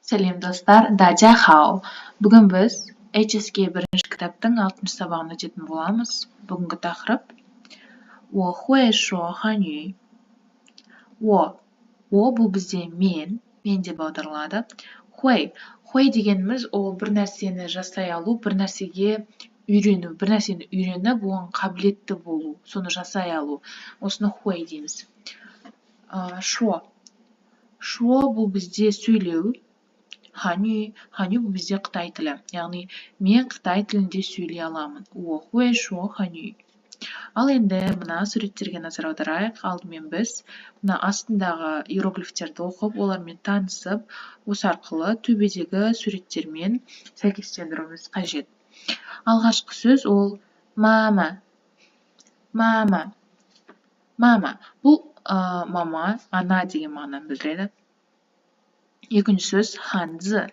Сәлем достар, дажа хау. Бүгін біз HSK бірінші кітаптың 6-шы сабағына жететін боламыз. Бүгінгі тақырып 我会说汉语. 我бұл бізде мен деп аударылады. Хуй дегеніміз ол бір нәрсені жасай алу, бір нәрсеге үйрену, бір нәрсені үйреніп, оған қабілетті болу, соны жасай алу. Осыны хуй дейміз. Шо бұл бізде сөйлеу. Ханю бұл бізде Қытай тілі. Яғни, мен Қытай тілінде сөйлей аламын. 我会说汉语. Ал енді мына суреттерге назар аударайық. Алдымен біз мына астындағы иероглифтерді оқып, олармен танысып, осы арқылы төбедегі суреттермен сәйкестендіруіміз қажет. Алғашқы сөз ол мама. Бұл мама, ана деген мағынаны білдіреді. Екінші сөз ханзы.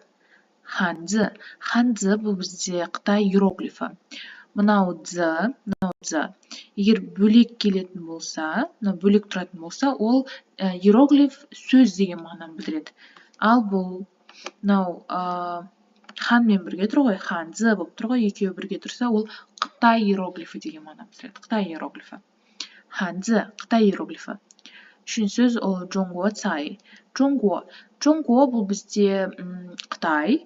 Ханзы бұл бізде Қытай иероглифі. Мынау дзы. Егер бөлек келетін болса, бөлек тұратын болса, ол иероглиф сөз деген мағынаны білдіреді. Ал бұл ханмен бірге тұр ғой, ханзы болып тұр ғой, екеуі бірге тұрса, ол Қытай иероглифі деген мағынаны білдіреді. Қытай иероглифі. Ханзы, Қытай иероглифі. Үшінші сөз ол жоңго цай. Жоңго бұл бізде Қытай.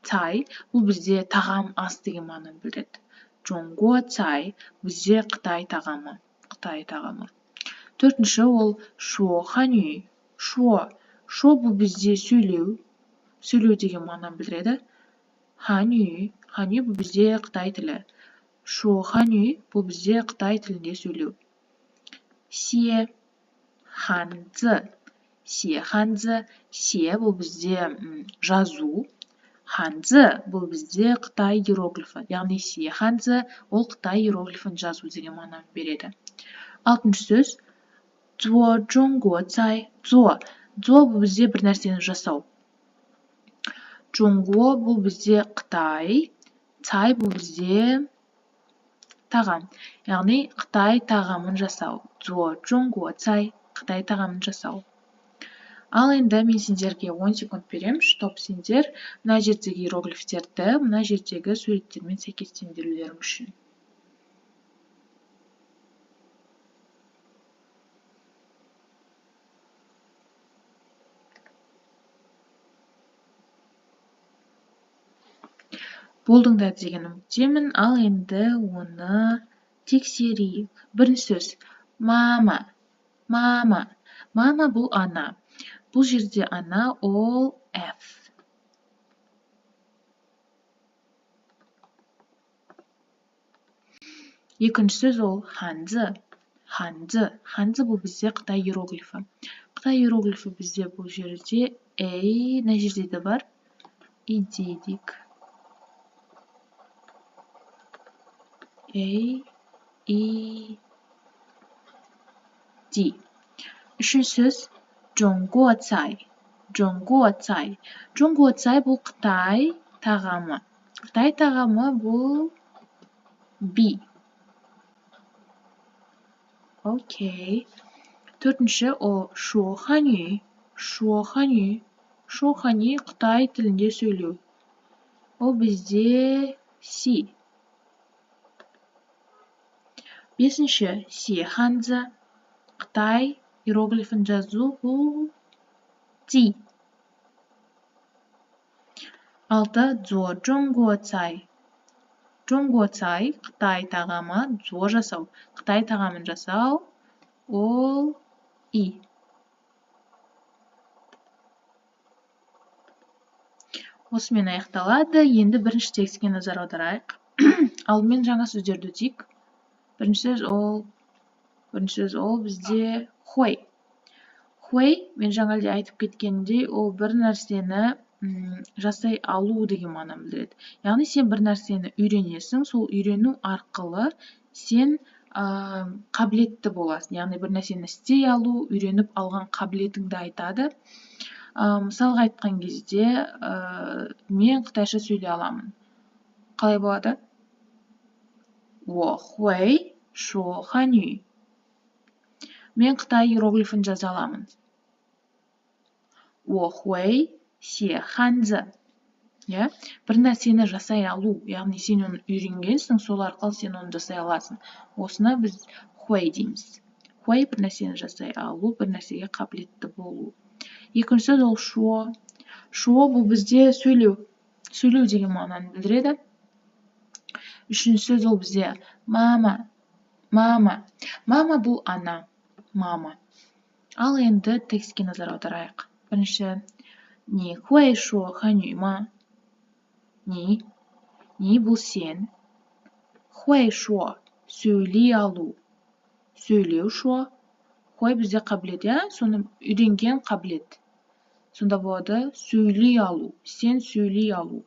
Цай бұл бізде тағам, ас деген мағынаны білдіреді. Жоңго цай бізде Қытай тағамы. Төртінші ол шо ханю. Шо бұл бізде сөйлеу деген мағынаны білдіреді. Ханю бұл бізде Қытай тілі. Шо ханю бұл бізде Қытай тілінде сөйлеу. Се ханзы. Се бұл бізде жазу. Ханзы бұл бізде Қытай иероглифі. Яғни се ханзы ол Қытай иероглифін жазу деген мағынаны береді. Алтыншы сөз цзо жоңго цай. Цзо бұл бізде бір нәрсені жасау. Жоңго бұл бізде Қытай. Цай бұл бізде тағам. Яғни Қытай тағамын жасау. Цзо жоңго цай. Қытай тағамын жасау. Ал енді мен сендерге 10 секунд берем, чтоб сендер мына жердегі иероглифтерді, мына жердегі суреттермен сәйкестендірулерің үшін. Болдыңдар деген үміттемін. Ал енді оны тексерейік. Бірінші сөз мама. Мама бұл ана. Бұл жерде ана ол F. Екінші сөз ол ханзы. Ханзы бұл бізде Қытай иероглифі. Қытай иероглифі бізде бұл жерде эй, мына жерде де бар. И дедік. Эй, и ди. Үшінші сөз жоңго цай. Жоңго цай бұл Қытай тағамы. Қытай тағамы бұл би. Окей. Төртінші ол шо ханю. Шо ханю Қытай тілінде сөйлеу. Ол бізде си. Бесінші се ханзы. Қытай иероглифін жазу бұл ди. Алты цзо жоңго цай. Жоңго цай Қытай тағамы, цзо жасау. Қытай тағамын жасау ол и. Осымен аяқталады. Енді бірінші текстке назар аударайық. Алдымен жаңа сөздерді өтейік. Бірінші сөз ол бізде хуй. Мен жаңа айтып кеткенде, ол бір нәрсені жасай алу деген мағынаны білдіреді. Яғни сен бір нәрсені үйренесің, сол үйрену арқылы сен қабілетті боласың. Яғни бір нәрсені істей алу, үйреніп алған қабілетіңді айтады. Мысалға айтқан кезде, мен қытайша сөйлей аламын. Қалай болады? 我会说汉语. Мен Қытай иероглифін жаза аламын. 我会写汉字. Ya, bir narsani жасай алу, яғни сен оны үйренгенсің, сол арқылы сен оны жасай аласың. Осыны біз хуэй дейміз. Хуэй бір нәрсені жасай алу, бір нәрсеге қабілетті болу. Екінші сөз ол шуо. Шуо бұл бізде сөйлеу. Сөйлеу деген мағынаны білдіреді. Үшінші сөз ол бізде мама. Мама. Мама бұл ана. Мама. Ал енді текстке назар аударайық. Бірінші, 你会说汉语吗? 你бұл сен. 会说 сөйлей алу. Сөйлеу шо. Хуэй бізде қабілет, я? Соны үйренген қабілет. Сонда болады сөйлей алу. Сен сөйлей алу.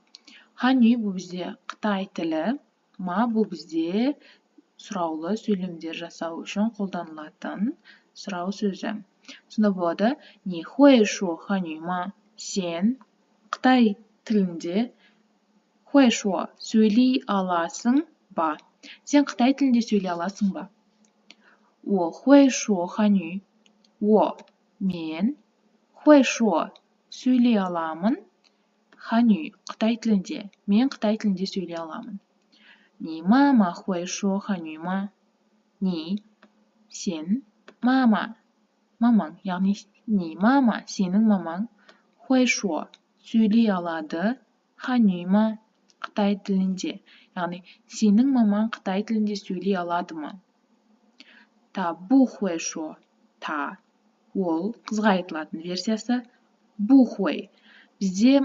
Ханю бұл бізде Қытай тілі. Ма бұл бізде сұраулы сөйлемдер жасау үшін қолданылатын сұрау сөзі. Сонда болады 你会说汉语吗? Сен Қытай тілінде 会说 сөйлей аласың ба? Сен Қытай тілінде сөйлей аласың ба? 我会说汉语. 我 мен 会说 сөйлей аламын. 汉语 Қытай тілінде. Мен Қытай тілінде сөйлей аламын. 你妈妈会说汉语吗? 你 сен мама мамаң, яғни 你妈妈 сенің мамаң 会说 сөйлей алады. 汉语吗? Қытай тілінде. Яғни сенің мамаң Қытай тілінде сөйлей алады ма? Та бу хуэй шо. Та ол қызға айтылатын версиясы. Бу хуэй. Бізде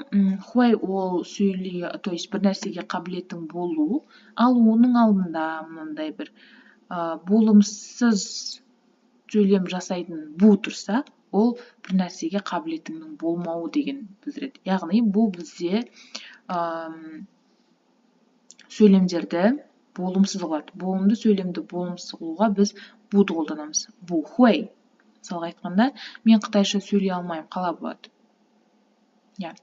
хуэй ол сөйлей, то есть бір нәрсеге қабілеттің болу, ал оның алдында мынандай бір болымсыз сөйлем жасайтын бу тұрса, ол бір нәрсеге қабілетіңнің болмауы деген білдіреді. Яғни бұл бізде сөйлемдерді болымсыз қылады. Болымды сөйлемді болымсыз қылуға біз буды қолданамыз. Бу хуэй. Мысалға айтқанда, мен қытайша сөйлей алмаймын, қалай болады? Я.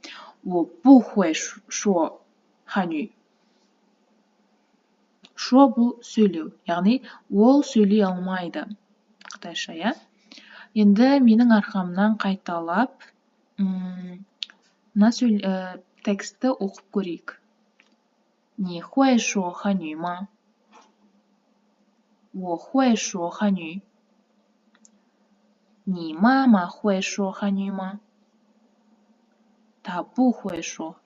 Ол бу хуэй шо ханю. Шо бұл сөйлеу. Яғни ол сөйлей алмайды. Қытайша, я. Енді менің арқамнан қайталап тексті оқып көрейік. 你会说汉语吗? 我会说汉语. 你妈妈会说汉语吗? 她不会说.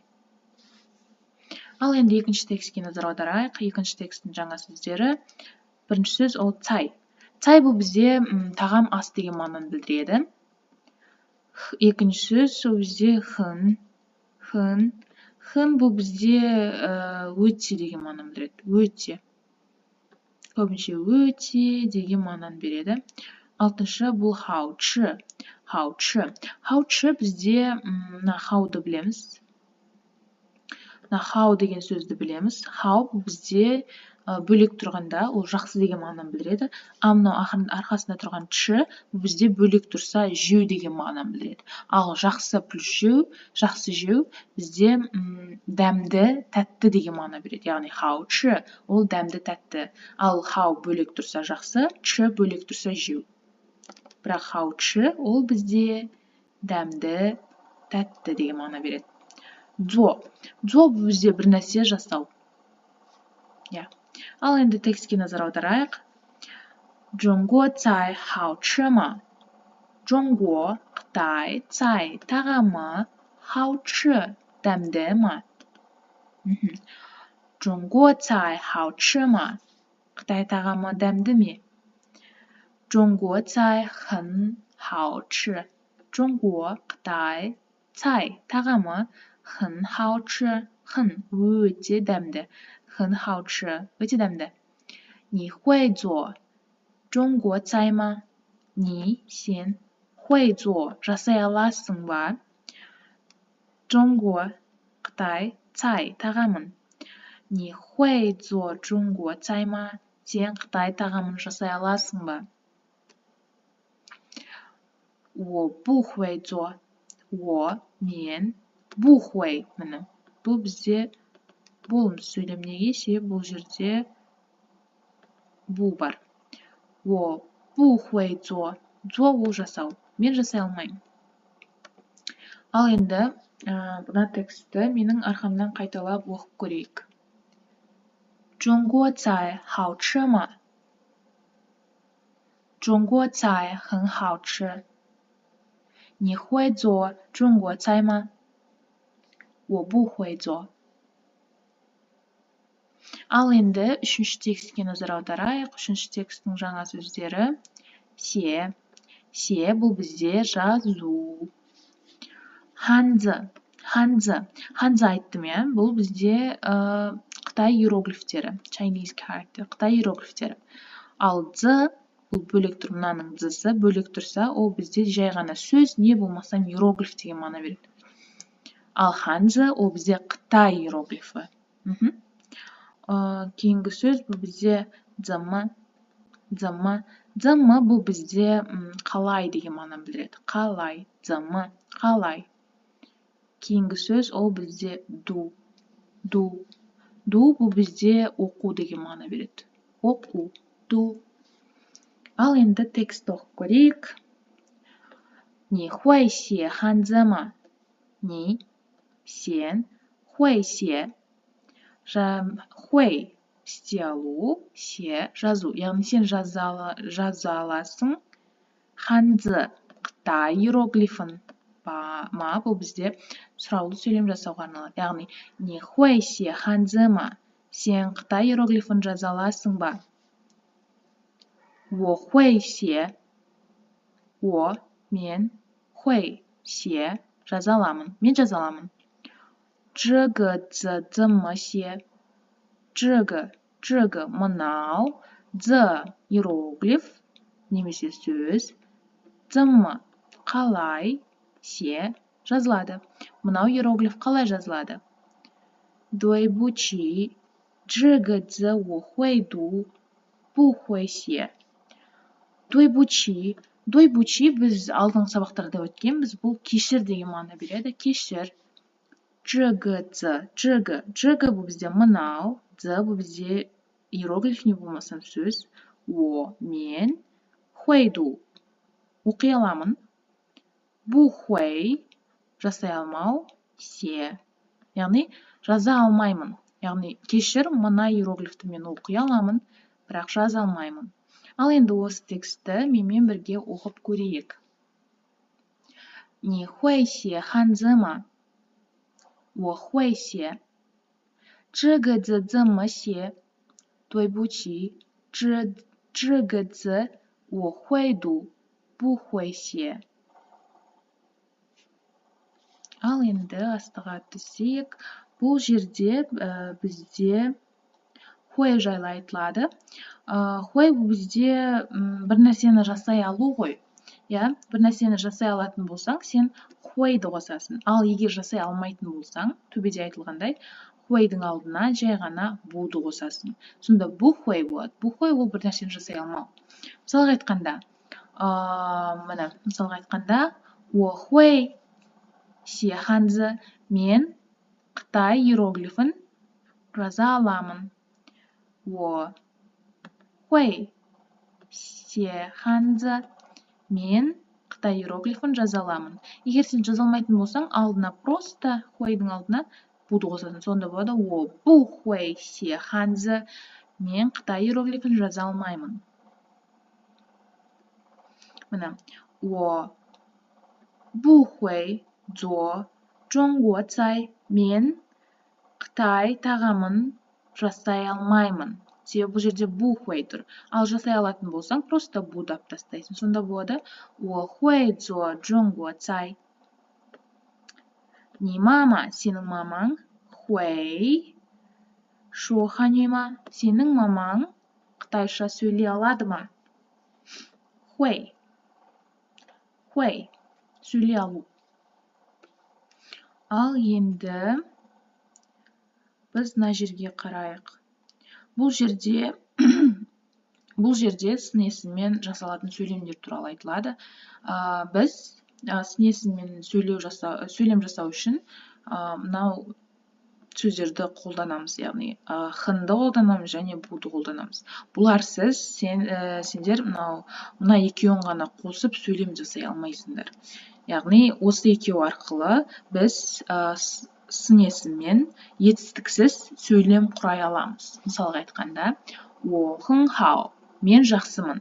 Ал енді екінші текстке назар аударайық. Екінші тексттің жаңа сөздері. Бірінші сөз ол цай. Цай бұл бізде тағам ас деген мағынаны білдіреді. Екінші сөз ол бізде хын. Хын. Хын бұл бізде өте деген мағынаны білдіреді. Өте. Көбінше өте деген мағынаны береді. Алтыншы бұл хаучы. Хаучы. Хаучы бізде хауды білеміз. Хау деген сөзді білеміз. Хау бізде бөлек тұрғанда ол жақсы деген мағынаны білдіреді. Мынау арқасында тұрған чы бізде бөлек тұрса жеу деген мағынаны білдіреді. Ал жақсы плюс жеу, жақсы жеу бізде дәмді, тәтті деген мағына береді. Яғни хау чы ол дәмді, тәтті. Ал хау бөлек тұрса жақсы, чы бөлек тұрса жеу. Бірақ хау чы ол бізде дәмді, тәтті деген мағына береді. Дзо. Дзо бұл бізде бір нәрсе жасау. Ал енді текстке назар аударайық. Жоңго цай хау чы ма? Жоңго, Қытай, цай, тағамы, хау чы, дәмді ма? Жоңго цай хау чы ма? Қытай тағамы дәмді ме? Жоңго цай хын хау чы. Жоңго, Қытай, цай, тағамы хын хау чы. Хын өте дәмді. Хын хау чы өте дәмді. 你会做中国菜吗? 你 сен 会做 жасай аласың ба? 中国 Қытай, цай тағамын. 你会做中国菜吗? Сен Қытай тағамын жасай аласың ба? 我不会做. 我 мен 不会 міне. Бұл бізде болымсыз сөйлем неге? Себебі бұл жерде бұл бар. 我不会做. Зо ол жасау. Мен жасай алмаймын. Ал енді Мына текстті менің арқамнан қайталап оқып көрейік. 中国菜好吃吗？中国菜很好吃。你会做中国菜吗？我不会做。Ал енді үшінші текстке назар аударайық. Үшінші текстің жаңа сөздері се. Се бұл бізде жазу. Ханзы. Ханзы айттым, иә? Бұл бізде Қытай иероглифтері. Chinese character. Қытай иероглифтері. Ал дзы бұл бөлек тұр, мынаның дзысы бөлек тұрса, ол бізде жай ғана сөз, не болмаса иероглиф деген мағына береді. Ал ханзы ол бізде Қытай иероглифі. Кейінгі сөз бұл бізде дзымы. Дзымы бұл бізде қалай деген мағына білдіреді. Қалай, дзымы, қалай. Кейінгі сөз ол бізде ду. Ду бұл бізде оқу деген мағына береді. Оқу, ду. Ал енді текстті оқып көрейік. 你会写汉字吗？你 сен 会写 会істей алу, се жазу. Яғни сен жаза аласың. Ханзы Қытай иероглифін ма бұл бізде сұраулы сөйлем жасауға арналады. Яғни 你会写汉字吗？ Сен Қытай иероглифін жаза аласың ба? 我会写 мен 会写 жаза аламын. Мен жаза аламын. 这个字怎么写？这个мынау, the иероглиф немесе сөз, 怎么қалай, се жазылады. Мынау иероглиф қалай жазылады? 对不起，这个字我会读，不会写。对不起біз алдыңғы сабақтарда өткенбіз. Бұл кешір деген мағына береді. Кешір. 这个字бұл бізде мынау, the бұл бізде иероглиф не болмасам сөз, мен, 会读 оқи аламын, 不会жасай алмау, се яғни жаза алмаймын. Яғни кешір, мына иероглифті мен оқи аламын, бірақ жаза алмаймын. Ал енді осы текстті менімен бірге оқып көрейік. 你会写汉字吗？我会写。这个字怎么写？对不起，这个字我会读，不会写。Ал енді астыға түсейік. Бұл жерде бізде хой жайлы айтылады. Хой бұл бізде бір нәрсені жасай алу ғой. Бір нәрсені жасай алатын болсаң, сен хойды қосасың. Ал егер жасай алмайтын болсаң, төбеде айтылғандай, хойдың алдына жай ғана буды қосасың. Сонда бұ хой болады. Бұ хой ол бір нәрсені жасай алмау. Мысалға айтқанда, 我会写汉字, мен Қытай иероглифін жаза аламын. 我会写汉字, мен Қытай иероглифін жаза аламын. Егер сен жаза алмайтын болсаң, алдына просто хойдың алдына буды қосасың. Сонда болады 我不会写汉字, мен Қытай иероглифін жаза алмаймын. Мына 我不会做中国菜, мен Қытай тағамын жасай алмаймын. Себебі бұл жерде бу хой тұр. Ал жасай алатын болсаң, просто будап тастайсың. Сонда болады 我会做中国菜. Ни мама, сенің мамаң, 会说汉语吗? Сенің мамаң Қытайша сөйлей алады ма? 会сөйлей алу. Ал енді біз мына жерге қарайық. Бұл жерде сын есіммен жасалатын сөйлемдер туралы айтылады. Біз сын есіммен сөйлем жасау үшін мынау сөздерді қолданамыз, яғни хынды қолданамыз және буды қолданамыз. Бұларсыз сендер мына екеуін ғана қосып сөйлем жасай алмайсыңдар. яғни осы екеуі арқылы біз сын есіммен етістіксіз сөйлем құрай аламыз. Мысалға айтқанда, 我很好, мен жақсымын.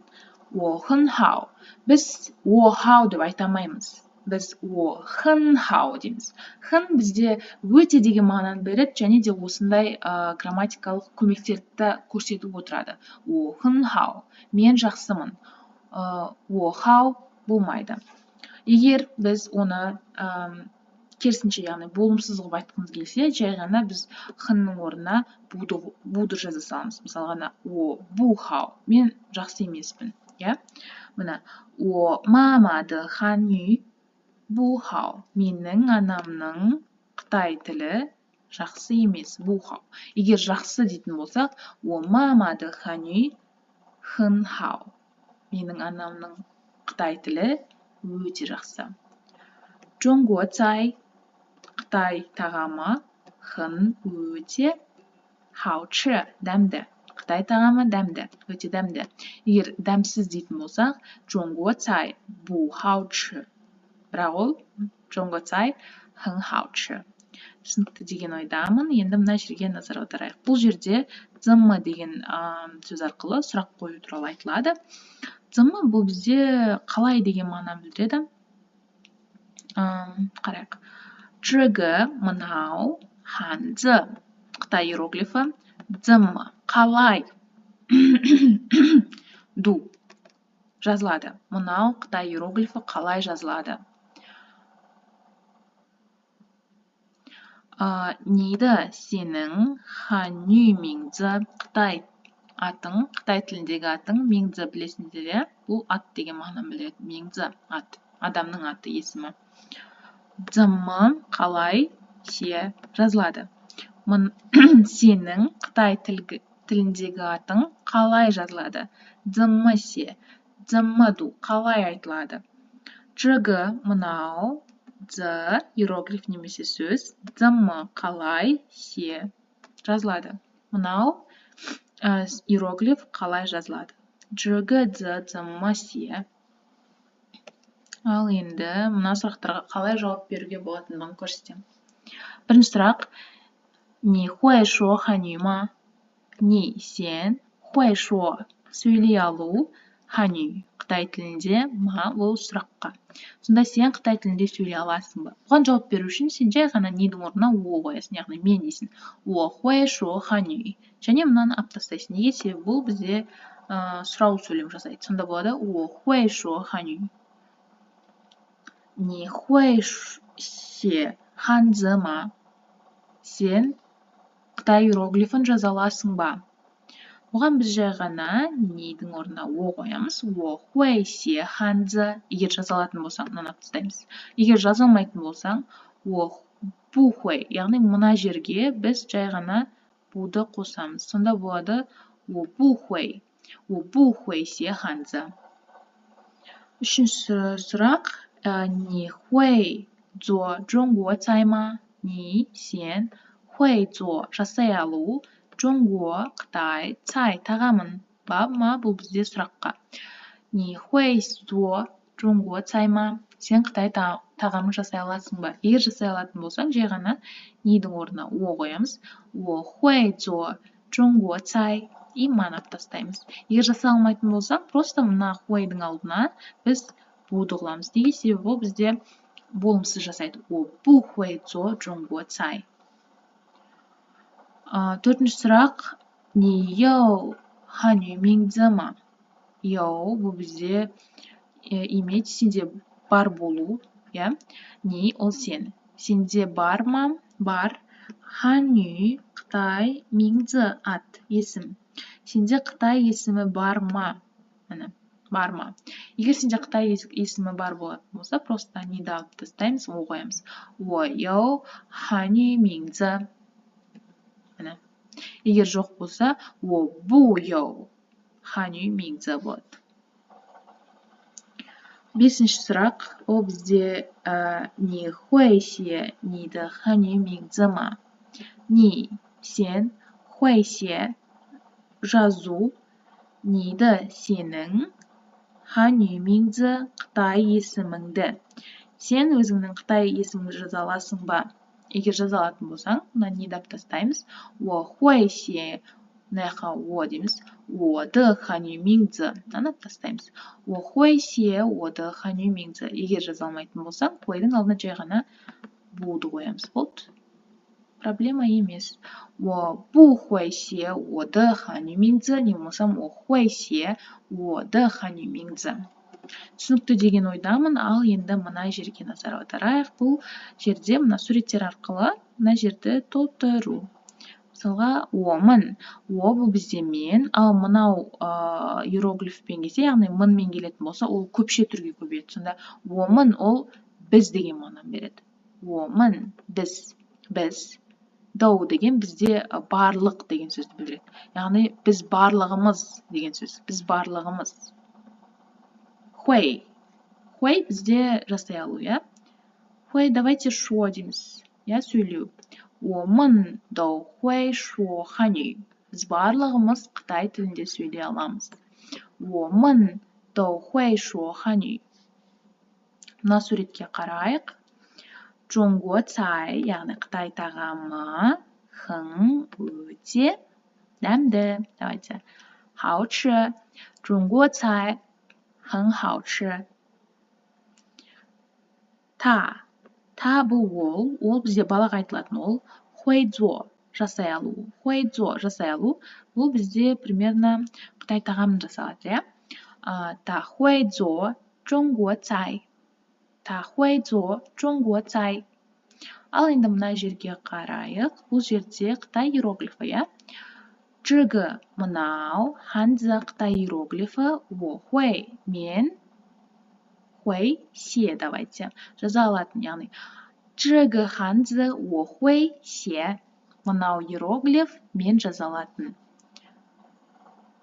我很好. Біз 我好деп айта алмаймыз. Біз 我很好дейміз. 很 бізде өте деген мағынаны береді, және де осындай грамматикалық көмектерді көрсетіп отырады. 我很好, мен жақсымын. 我好болмайды. Егер біз оны керісінше, яғни болымсыз қылып айтқымыз келсе, жай ғана біз хынның орнына буды жаза саламыз. Мысалға, 我不好, мен жақсы емеспін. Мына, 我妈妈的汉语不好, менің анамның қытай тілі жақсы емес, 不好. Егер жақсы дейтін болсақ, 我妈妈的汉语很好, менің анамның қытай тілі өте жақсы. 中国菜, Қытай тағамы, 很 өте, 好吃, дәмді. Қытай тағамы дәмді, өте дәмді. Егер дәмсіз дейтін болсақ, 中国菜不好吃. Бірақ ол 中国菜很好吃. Түсінікті деген ойдамын. Енді мына жерге назар аударайық. Бұл жерде зымы деген сөз арқылы сұрақ қою туралы айтылады. Зымы бұл бізде қалай деген мағынаны білдіреді. Қарайық. 这个 мынау, 汉字 Қытай иероглифі, 怎么 қалай ду жазылады. Мынау Қытай иероглифі қалай жазылады. 你的 сенің, 汉语名字 Қытай атың, Қытай тіліндегі атың, 名字білесіңдер, бұл ат деген мағынаны білдіреді. 名字 ат, адамның аты, есімі. 怎么 қалай се жазылады. Сенің Қытай тіліндегі атың қалай жазылады. 怎么се, 怎么ду қалай айтылады. 这个 мынау, 这 иероглиф немесе сөз, 怎么қалай се жазылады. Мынау иероглиф қалай жазылады. 这个 怎么се. Ал енді мына сұрақтарға қалай жауап беруге болатындығын көрсетемін. Бірінші сұрақ, 你会说汉语吗? 你 сен, 会说 сөйлей алу, 汉语 Қытай тілінде, ма ол сұраққа. Сонда сен Қытай тілінде сөйлей аласың ба? Бұған жауап беру үшін сен жай ғана недің орнына о қоясың, яғни мен дейсің. 我会说汉语. Және мынаны алып тастайсың. Неге? Себебі бұл бізде сұрау сөйлем жасайды. Сонда болады 我会说汉语. 你会写汉字吗? Сен Қытай иероглифін жаза аласың ба? Бұған біз жай ғана недің орнына о қоямыз. 我会写汉字. Егер жаза алатын болсаң, мынаны алып тастаймыз. Егер жаза алмайтын болсаң, 我不会. Яғни мына жерге біз жай ғана буды қосамыз. Сонда болады 我不会. 我不会写汉字. Үшінші сұрақ, 你会做中国菜吗? 你 сен 会做 жасай алу, 中国 Қытай, цай тағамын ба ма, бұл бізде сұраққа. 你会做中国菜吗? Сен Қытай тағамын жасай аласың ба? Егер жасай алатын болсаң, жай ғана недің орнына о қоямыз. 我会做中国菜. И манап тастаймыз. Егер жасай алмайтын болсақ, просто мына хуайдың алдына біз буды қыламыз. Неге? Себебі бұл бізде болымсыз жасайды. 我不会做中国菜. Төртінші сұрақ, 你有汉语名字吗? 有, бұл бізде иметь, сенде бар болу. Не, ол сен. Сенде бар ма? Бар. Ханю, Қытай, 名字 ат, есім. Сенде Қытай есімі бар ма? Бар ма? Егер сенде Қытай есімі бар болатын болса, просто неді алып тастаймыз, о қоямыз. 我有汉语名字. Егер жоқ болса, 我不有汉语名字болады. Бесінші сұрақ, ол бізде 你会写你的汉语名字吗? 你 сен, 会写 жазу, 你的 сенің, 汉语名字 Қытай есіміңді. Сен өзіңнің Қытай есімін жаза аласың ба? Егер жаза алатын болсаң, мына не деп тастаймыз? 我会写 мына жаққа 我дейміз. 我的汉语名字 аны тастаймыз. 我会写我的汉语名字. Егер жаза алмайтын болсаң, қойдың алдына жай ғана буды қоямыз. Болды. Проблема емес. 我不会写我的汉语名字. Не болмасам 我会写我的汉语名字. Түсінікті деген ойдамын, ал енді мына жерге назар аударайық. Бұл жерде мына суреттер арқылы мына жерді толтыру. Мысалға, 我们. О бұл бізде мен, ал мынау иероглифпен келсе, яғни мынмен келетін болса, ол көпше түрге көбейеді. Сонда 我们 ол біз деген мағынаны береді. 我们 біз. Дау деген бізде барлық деген сөзді білдіреді. Яғни біз барлығымыз деген сөз. Біз барлығымыз. 会 бізде жасай алу, я? 会 давайте 说 дейміз. Я сөйлеу. 我们都会说汉语. Біз барлығымыз Қытай тілінде сөйлей аламыз. 我们都会说汉语. Мына суретке қарайық. 中国菜, яғни Қытай тағамы, 很 өте дәмді. Давайте. 好吃. 中国菜很好吃. Та бұл ол бізде балаға айтылатын ол. 会做 жасай алу. 会做 жасай алу. Бұл бізде примерно Қытай тағамын жасалады, я? 他会做中国菜. 他会做中国菜. Ал енді мына жерге қарайық. Бұл жерде Қытай иероглифі, я? 这个 мынау ханзы Қытай иероглифі. 我会 мен. 会 写 давайте. Жаза алатын, яғни. 这个汉字我会写. Мынау иероглиф мен жаза алатын.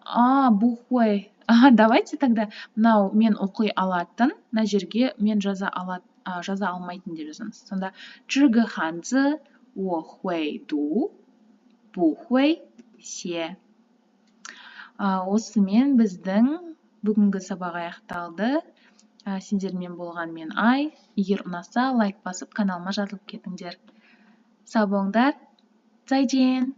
Бұл会. Давайте тогда мынау мен оқи алатын, мына жерге мен жаза алмайтын деп жазамыз. Сонда 这个汉字我会读, 不会写. Осымен біздің бүгінгі сабақ аяқталды. Сендермен болған мен Ай. Егер ұнаса, лайк басып, каналыма жазылып кетіңдер. Сау болыңдар. 再见.